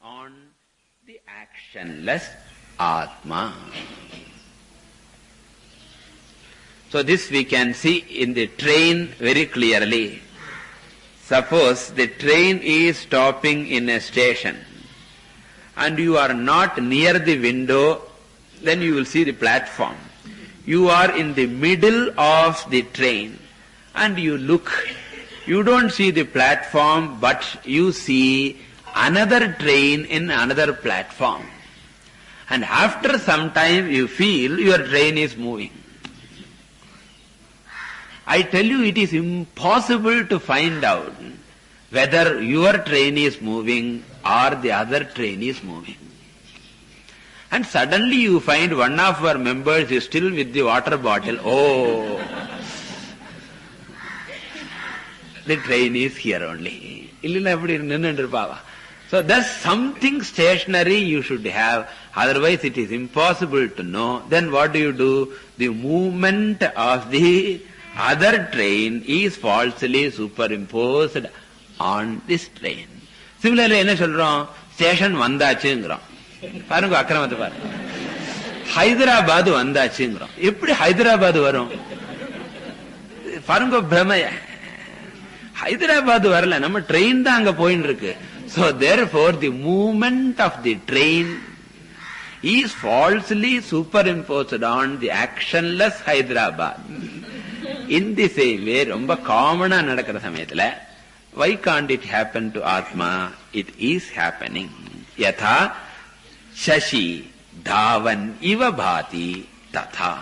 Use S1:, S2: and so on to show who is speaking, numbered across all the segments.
S1: on the actionless Atma. So this we can see in the train very clearly. Suppose the train is stopping in a station and you are not near the window, then you will see the platform. You are in the middle of the train and you look. You don't see the platform, but you see another train in another platform. And after some time you feel your train is moving. I tell you, it is impossible to find out whether your train is moving or the other train is moving. And suddenly you find one of our members is still with the water bottle. Oh, the train is here only. So there's something stationary you should have, otherwise it is impossible to know. Then what do? The movement of the other train is falsely superimposed on this train. Similarly, என்ன சொல்றோம்? Station வந்தாச்சுங்கிறோம். பாருங்க அக்கிரமத்தை பாருங்க. ஹைதராபாத் வந்தாச்சுங்கிறோம். எப்படி ஹைதராபாத் வரும்? பாருங்க பிரமைய. ஹைதராபாத் வரல, நம்ம ட்ரெயின் தான் அங்க போயின்னு இருக்கு. So therefore the movement of the train is falsely superimposed on the actionless Hyderabad. In the same way, ரொம்ப காமனா நடக்கிற சமயத்துல, why can't it happen to Atma? It is happening. Yatha shashi dhavan iva bhati tatha.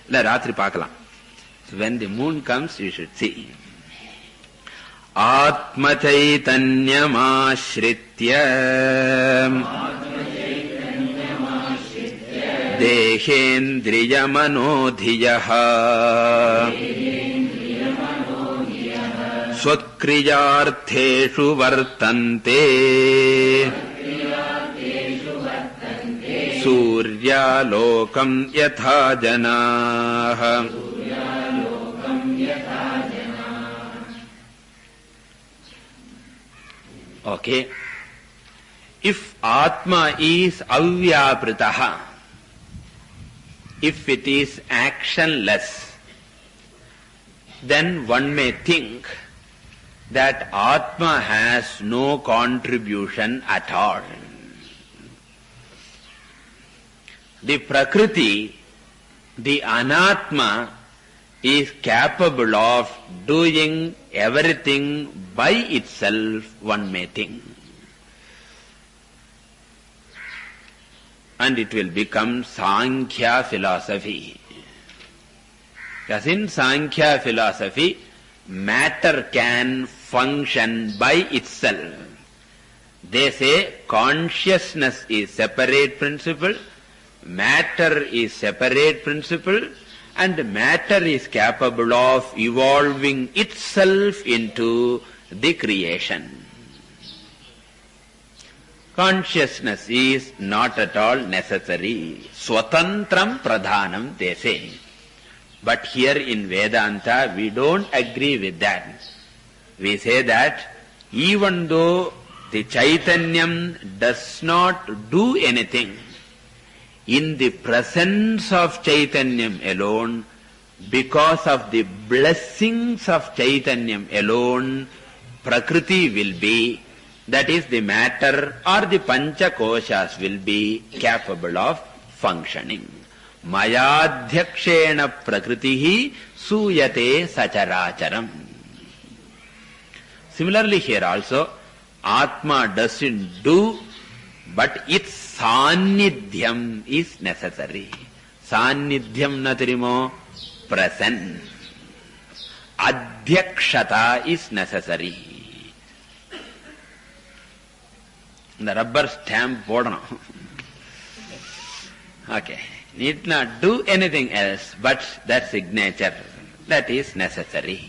S1: இல்ல ராத்திரி பார்க்கலாம். So when the moon comes, you should see. Atma chaitanyamashritya dehendriyamanodhiyaha svakriyartheshu vartante suryalokam yatha janaha. Okay. If Atma is avyapritaha, if it is actionless, then one may think that Atma has no contribution at all. The Prakriti, the Anatma, is capable of doing everything by itself, one may think. And it will become Sankhya philosophy. Because in Sankhya philosophy, matter can function by itself. They say consciousness is separate principle, matter is separate principle, and matter is capable of evolving itself into the creation. Consciousness is not at all necessary. Swatantram pradhanam, they say. But here in Vedanta, we don't agree with that. We say that even though the Chaitanyam does not do anything, in the presence of Chaitanyam alone, because of the blessings of Chaitanyam alone, Prakriti will be, that is the matter or the Pancha Koshas will be capable of functioning. Mayadhyakshena Prakritihi suyate sacharacharam. Similarly here also, Atma doesn't do, but its Sannidhyam is necessary. Sannidhyam natirimo, present. Adhyakshata is necessary. The rubber stamp போடணும். Okay. Need not do anything else, but that signature, that is necessary.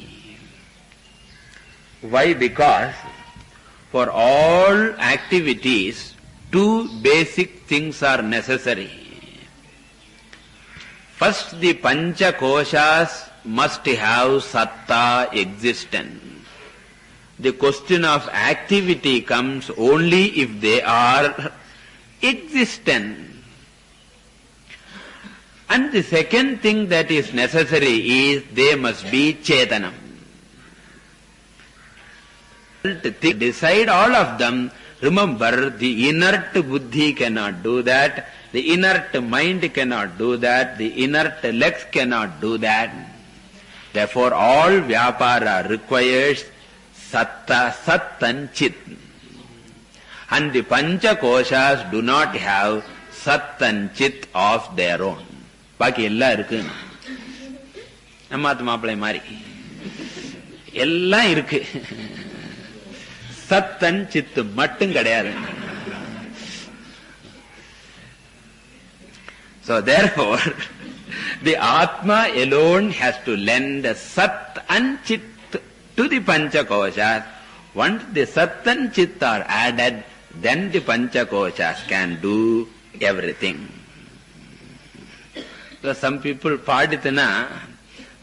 S1: Why? Because for all activities, two basic things are necessary. First, the Pancha Koshas must have satta existence. The question of activity comes only if they are existent. And the second thing that is necessary is they must be chetanam. To decide all of them, remember the inert buddhi cannot do that, the inert mind cannot do that, the inert legs cannot do that. Therefore all vyapara requires satta, sat and chit. And the pancha koshas do not have sat and chit of their own. பாக்கி எல்லாம் இருக்கு. நம்மாத்து மாப்பிள்ளை மாதிரி எல்லாம் இருக்கு. சத்தன் சித்து மட்டும் கிடையாது. So therefore, the Atma alone has to lend Sat and Chit to the Panchakoshas. Once the Sat and Chit are added, then the Panchakoshas can do everything. So some people paditana,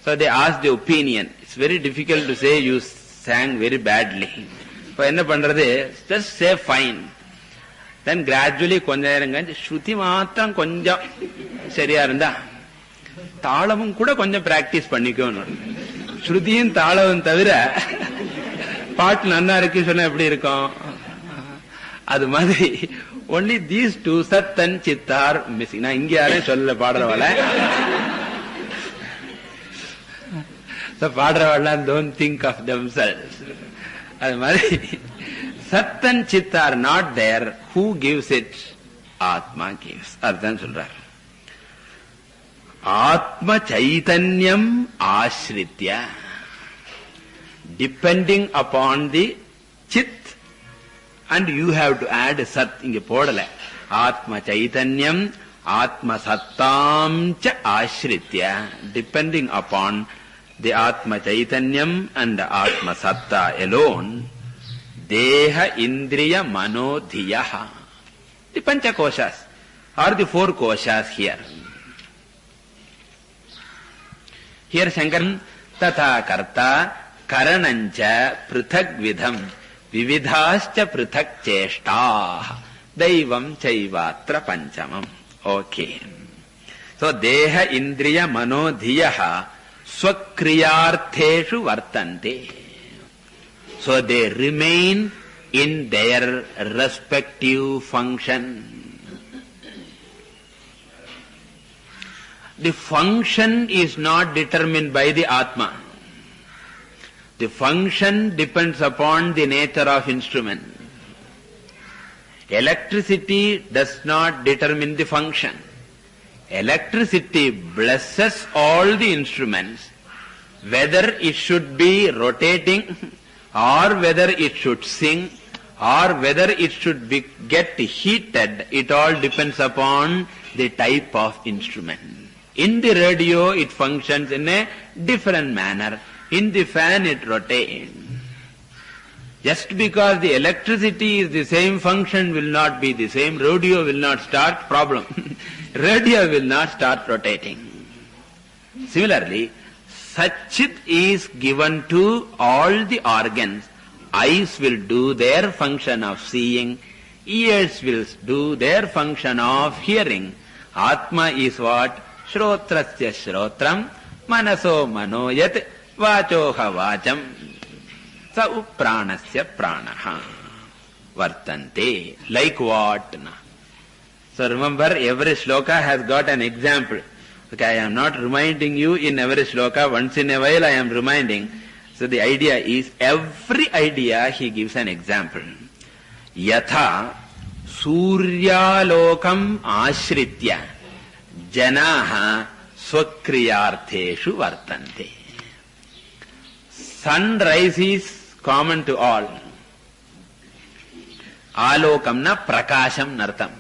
S1: so they ask the opinion. It's very difficult to say you sang very badly. So enna pandrathu, just say fine. Then gradually கொஞ்ச நேரம் கழிச்சு ஸ்ருதி மாத்திரம் கொஞ்சம் சரியா இருந்தா தாளமும் கூட கொஞ்சம் practice பண்ணிக்கணும். ஸ்ருதியும் தாளமும் தவிர பாட்டு நன்னா இருக்கு சொன்னா எப்படி இருக்கும்? அது மாதிரி only these two Sat and Chit are missing. நான் இங்க யாரையும் சொல்ல பாடுறவள. So பாடுறவெல்லாம் don't think of themselves. அது மாதிரி Sat and Chit are not there. Who gives it? Atma gives. அதுதான் சொல்றார். Atma Chaitanyam Ashritya, depending upon the Chit, and you have to add Sat. இங்க போடல. Atma Chaitanyam Atma Sattam cha Ashritya, depending upon the Atma Chaitanyam and the Atma Satta alone, Deha Indriya Mano Dhiyaha, the Pancha Koshas or the four Koshas here. Here Shankaran Tatha Karta Karanancha Prithak Vidham Vividhascha Prithak Cheshta Daivam Chaivatra Panchamam. Okay. So Deha Indriya Mano Dhiyaha Swakriyartheshu Vartante. So they remain in their respective function. The function is not determined by the Atma. The function depends upon the nature of instrument. Electricity does not determine the function. Electricity blesses all the instruments, whether it should be rotating, or whether it should sing, or whether it should get heated. It all depends upon the type of instrument. In the radio it functions in a different manner. In the fan it rotates. Just because the electricity is the same, function will not be the same. Radio will not start, problem. Radio will not start rotating. Similarly, Satchit is given to all the organs. Eyes will do their function of seeing, ears will do their function of hearing. Atma is what? Shrotrasya shrotram, manaso manoyat, vachoha vacham, sa pranasya pranaha. Vartante. Like what? So remember, every shloka has got an example. Okay, I am not reminding you in every shloka, once in a while I am reminding. So the idea is, every idea he gives an example. Yatha suryalokam ashritya janaha swakriyartheshu vartante. Sunrise is common to all. Alokam na prakasham nartam.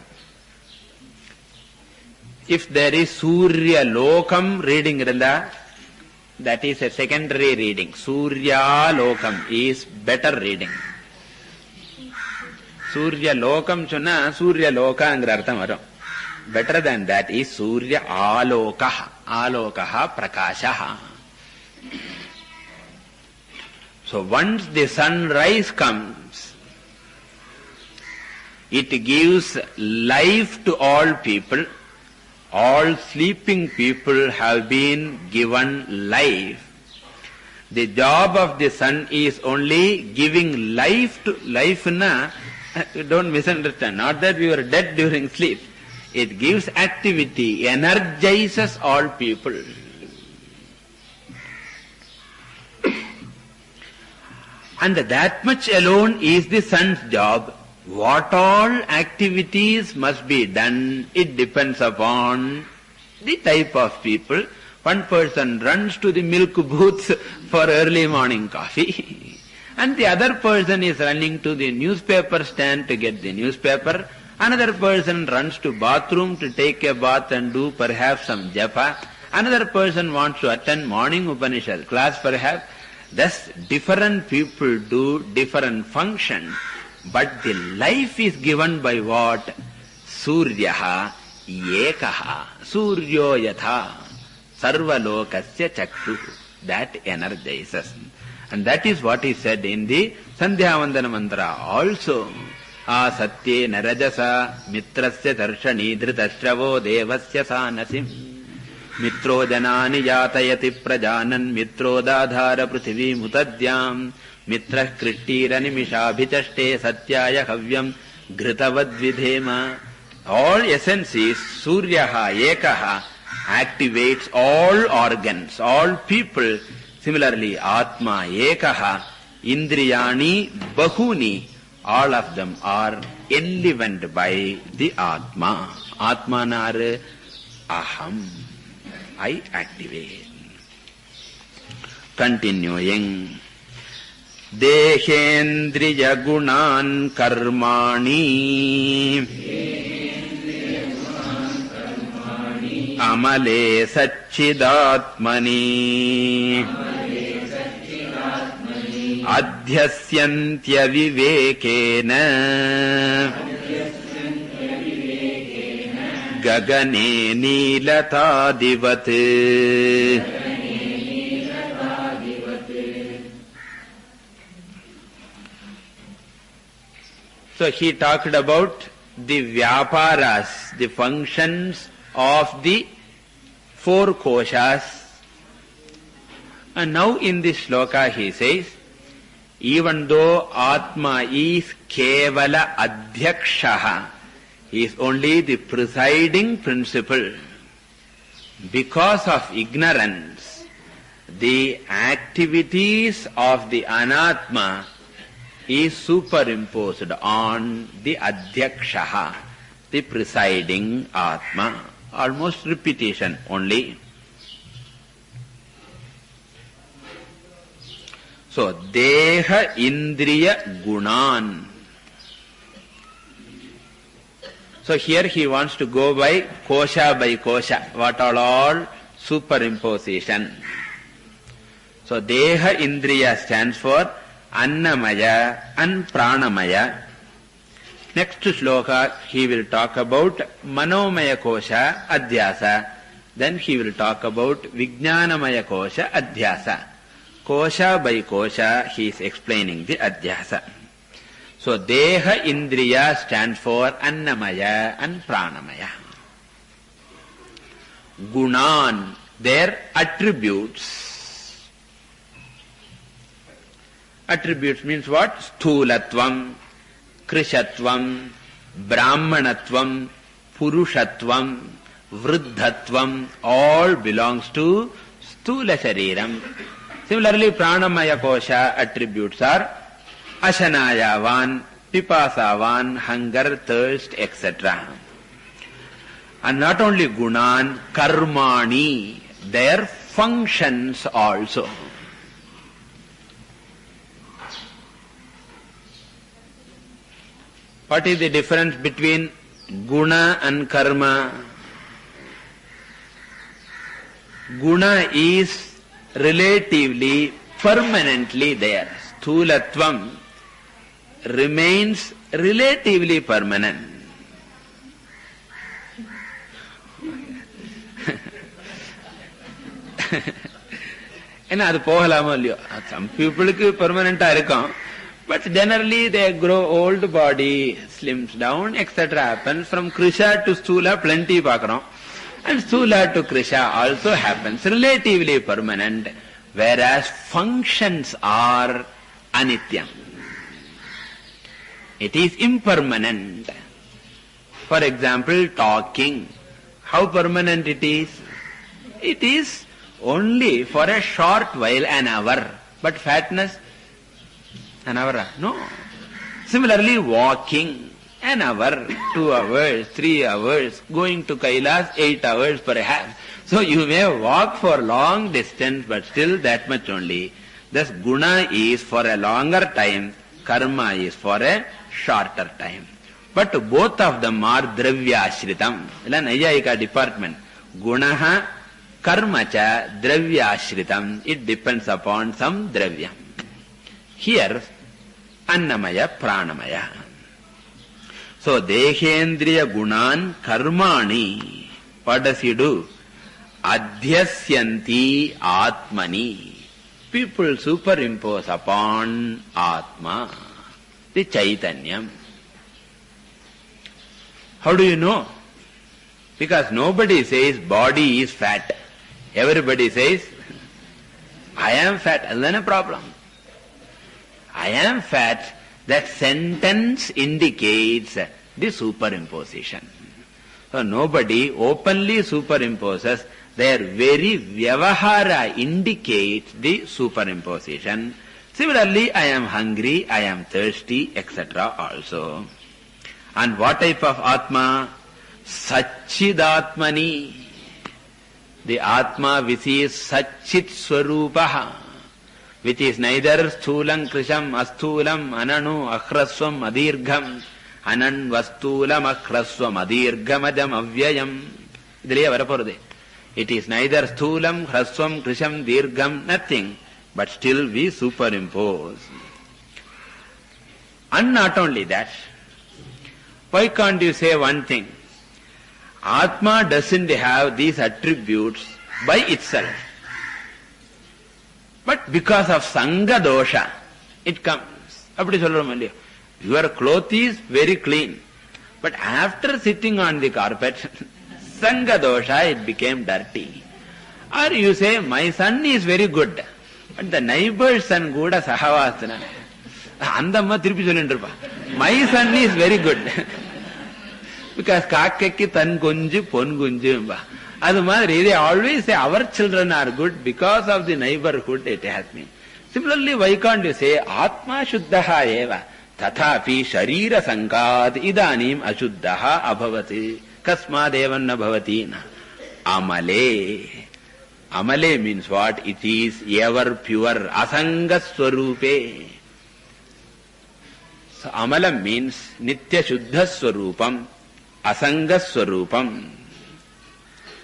S1: If there is Surya Lokam reading iranda, that is a secondary reading. Surya Lokam is better reading. Surya Lokam chonna Surya Loka angra artham varum. Better than that is Surya Alokaha. Alokaha Prakashaha. So once the sunrise comes, it gives life to all people. All sleeping people have been given life. The job of the sun is only giving life to life. Don't misunderstand. Not that we were dead during sleep. It gives activity, energizes all people. And that much alone is the sun's job. What all activities must be done, it depends upon the type of people. One person runs to the milk booths for early morning coffee, and the other person is running to the newspaper stand to get the newspaper. Another person runs to bathroom to take a bath and do perhaps some japa. Another person wants to attend morning Upanishad class perhaps. Thus different people do different functions. But the life is given by what? Suryaha ekaha. Suryo yatha. Sarvalokasya chakshu. That energizes. And that is what is said in the Sandhyavandana mantra also. Asatye narajasa mitrasya darshani dhritashravo devasya sanasim. Mitro janani yatayati prajanan mitro dadhara prithvi mutadyam. Mitra krishtira nimishabhichaste satyaya havyam gritavad vidhema. All essence is Suryaha ekaha activates all organs, all people. Similarly, Atma ekaha indriyani bahuni. All of them are enlivened by the Atma. Atma nar aham. I activate. Continuing. Dehendriya gunan karmani amale satchidatmani adhyasyantya vivekena gagane nilatadivat. So he talked about the vyaparas, the functions of the four koshas. And now in this shloka he says, even though Atma is kevala adhyakshaha, he is only the presiding principle, because of ignorance, the activities of the anatma is superimposed on the adhyakshaha, the presiding atma. Almost repetition only. So, deha indriya gunan. So here he wants to go by kosha, what all superimposition. So deha indriya stands for annamaya and pranamaya. Next shloka he will talk about manomaya kosha adhyasa. Then he will talk about vijnanamaya kosha adhyasa. Kosha by kosha he is explaining the adhyasa. So deha indriya stands for annamaya and pranamaya. Gunan, their attributes. Attributes means what? Sthulatvam, krishatvam, brahmanatvam, purushatvam, vruddhatvam, all belongs to sthula shariram. Similarly, pranamaya kosha attributes are ashanayavan, pipasavan, hunger, thirst, etc. And not only gunan, karmani, their functions also. What is the difference between guna and karma? Guna is relatively permanently there. Sthulatvam remains relatively permanent. ஏன்னா அது போகலாமோ இல்லையோ. Some பீப்புளுக்கு பெர்மனண்டா இருக்கும். But generally they grow old, body slims down, etc. happens. From Krisha to Stula plenty paakrom. And Stula to Krisha also happens. Relatively permanent. Whereas functions are anityam. It is impermanent. For example, talking. How permanent it is? It is only for a short while, an hour. But fatness, an hour? No. Similarly, walking, an hour, 2 hours, 3 hours, going to Kailas, 8 hours perhaps. So you may walk for long distance, but still that much only. Thus guna is for a longer time, karma is for a shorter time. But both of them are dravyashritam. Ila Nayayika department. Gunaha karmacha dravyashritam. It depends upon some dravya. Here, annamaya, pranamaya. So, dehendriya gunan karmani. What does he do? Adhyasyanti atmani. People superimpose upon atma, the chaitanyam. How do you know? Because nobody says body is fat. Everybody says, I am fat. And then a problem. I am fat. That sentence indicates the superimposition. So nobody openly superimposes. Their very vyavahara indicates the superimposition. Similarly, I am hungry, I am thirsty, etc. also. And what type of Atma? Satchidatmani. The Atma which is Satchit Swarupaha, which is neither Sthulam, Krisham, Asthulam, Ananu, Akhraswam, Adirgham, Anan, Vastulam, Akhraswam, Adirghamadam, Avyayam. Idhiliya varaporudhe. It is neither Sthulam, Hraswam, Krisham, Dirgham, nothing. But still we superimpose. And not only that, why can't you say one thing? Atma doesn't have these attributes by itself. But because of Sangha dosha, it comes. Appadi solrom illaya. Your cloth is very clean. But after sitting on the carpet, Sangha dosha, it became dirty. Or you say, my son is very good. But the neighbor's son kuda sahavasana. Andamma thirupi sollindrupa. My son is very good. Because kakkekki tan gunju pon gunju. Adu madri, they always say our children are good because of the neighborhood it has been. Similarly, why can't you say Atma Shuddhaha eva tathapi sharira sankat idanim ashuddhaha abhavati kasmad evanna bhavati na. Amale. Amale means what? It is ever pure. Asanga swarupe. So Amala means Nitya Shuddha Swarupam, Asanga Swarupam.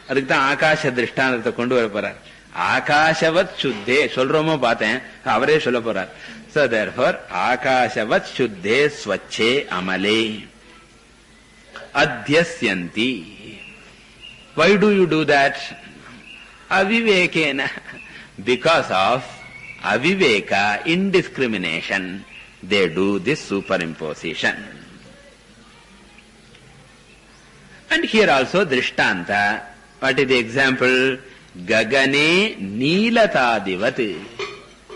S1: Adhikta Akasha Drishthanatha kondu varaporar. Akashavat Shuddhe, solromo paathen, avare sollaporar. So therefore, Akashavat Shuddhe Swachhe Amale Adhyasyanti. Why do you do that? Avivekena. Because of aviveka, indiscrimination, they do this superimposition. And here also Drishtanta. What is the example? Gagane Neelatadivat.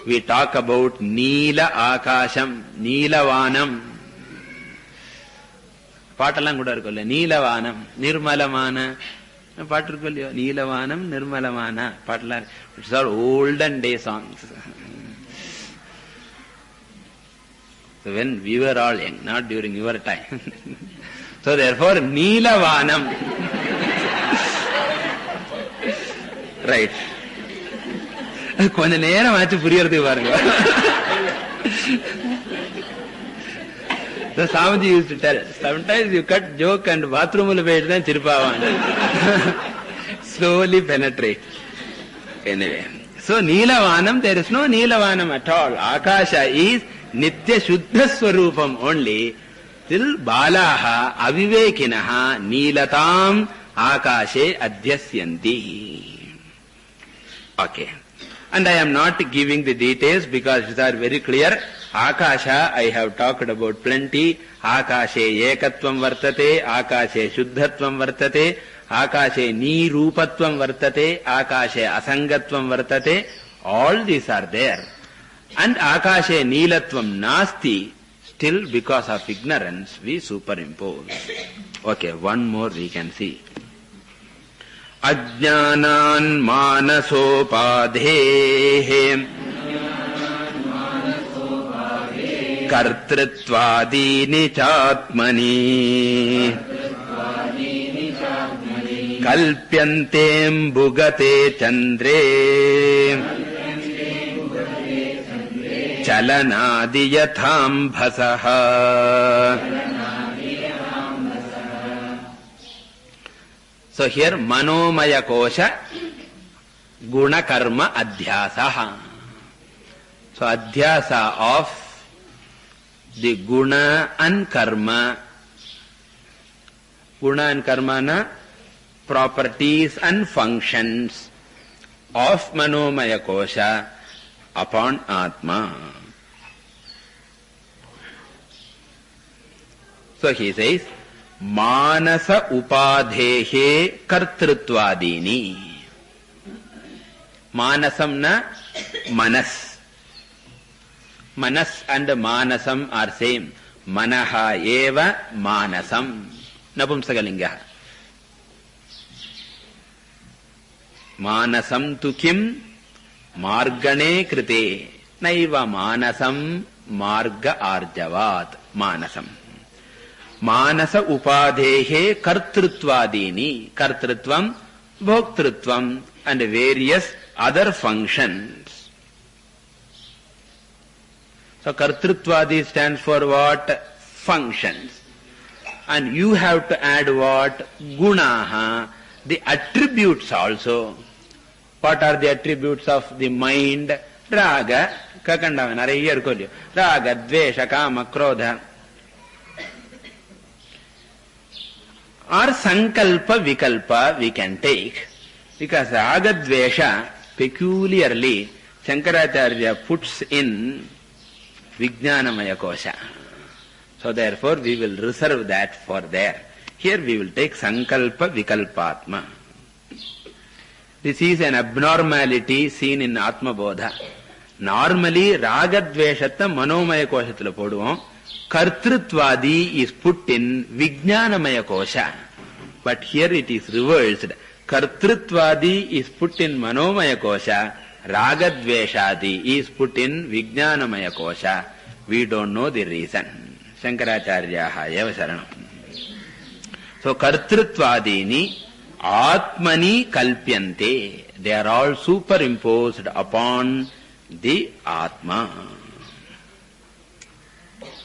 S1: We talk about Neela Akasham, Neelavanam. Paatalam kuda irukolla. Neelavanam, Nirmalamana. Paatu irukolliyo. Neelavanam, Nirmalamana. Paatala. It's all olden day songs. So when we were all young, not during your time. So therefore, Neelavanam. Right. கொஞ்ச நேரம் ஆச்சு புரியறதுக்கு பாருங்க. So Swamiji used to tell, sometimes you cut joke and bathroom ula poyitu dhaan chirupaavan. Slowly penetrate. Anyway. So Neelavanam, there is no Neelavanam at all. Akasha is Nitya Shuddha Swarupam only. Till Balaha Avivekinaha Neelatam Akashe Adhyasyanti. Okay. And I am not giving the details because these are very clear. Akasha, I have talked about plenty. Akashe ekatvam vartate, Akashe shuddhatvam vartate, Akashe nirupatvam vartate, Akashe asangatvam vartate. All these are there. And Akashe nilatvam nasti, still because of ignorance we superimpose. Okay, one more we can see. Ajnanan manasopadhehe kartritvadini chatmani kalpyantem bhugate chandre chalanadi yatham bhasaha. So here manomaya kosha guna karma adhyasa. So adhyasa of the guna and karma na properties and functions of manomaya kosha upon Atma. So he says, Manasa upadhehe kartritvadini. Manasam na manas. Manas and manasam are same. Manaha eva manasam. Napumsakalinga. Manasam tu kim margane krite. Naiva manasam marga arjavat. Manasam. Manasa upadhehe kartritvadini. Kartritvam, bhoktritvam and various other functions. So kartritvadi stands for what? Functions. And you have to add what? Gunaha. The attributes also. What are the attributes of the mind? Raga, kakandavana, raga, dvesha, kama, krodha. Or sankalpa, vikalpa we can take. Because raga, dvesha peculiarly Shankaracharya puts in Vijnanamaya Kosha. So therefore we will reserve that for there. Here we will take Sankalpa Vikalpatma. This is an abnormality seen in Atma Bodha. Normally Ragadveshatta Manomaya Koshatula poduvom. Kartritvadi is put in Vijnanamaya Kosha. But here it is reversed. Kartritvadi is put in Manomaya Kosha. Ragadveshadi is put in Vijnanamaya Kosha. We don't know the reason. Shankaracharyaha eva sharanam. So kartritvadini atmani kalpyante. They are all superimposed upon the Atma.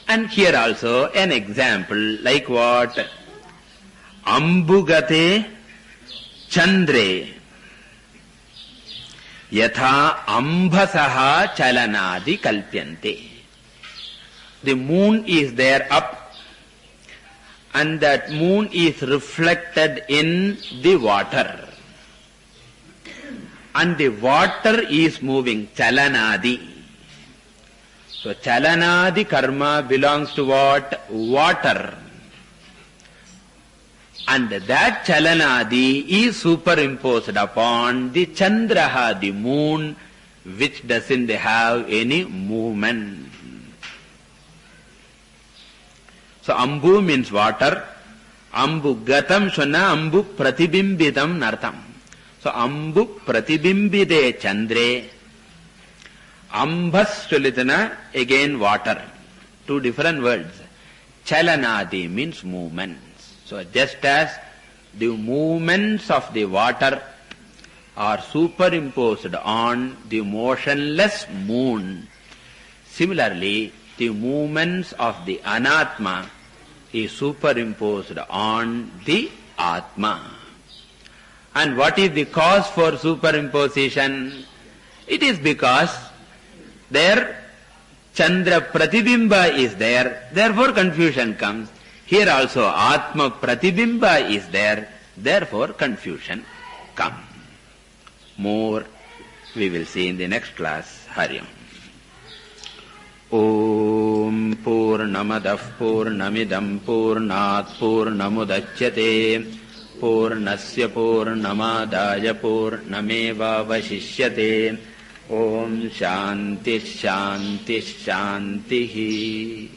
S1: And here also an example like what? Ambugate chandre yatha ambhasaha chalanadi kalpyante. The moon is there up and that moon is reflected in the water. And the water is moving, chalanadi. So chalanadi karma belongs to what? Water. And that chalanadi is superimposed upon the chandraha, the moon, which doesn't have any movement. So ambu means water. Ambu gatam shona ambu pratibimbitam nartam. So ambu pratibimbide chandre. Ambas chulitana, again water. Two different words. Chalanadi means movements. So just as the movements of the water are superimposed on the motionless moon, similarly the movements of the anatma is superimposed on the Atma. And what is the cause for superimposition? It is because there Chandra Pratibimba is there, therefore confusion comes. Here also Atma Pratibimba is there, therefore confusion comes. More. We will see in the next class. Hari Om. Om Purnamadah Purnamidam Purnat Purnamudachyate Purnasya Purnamadaya Purnamevavashishyate. Om Shanti Shanti Shanti.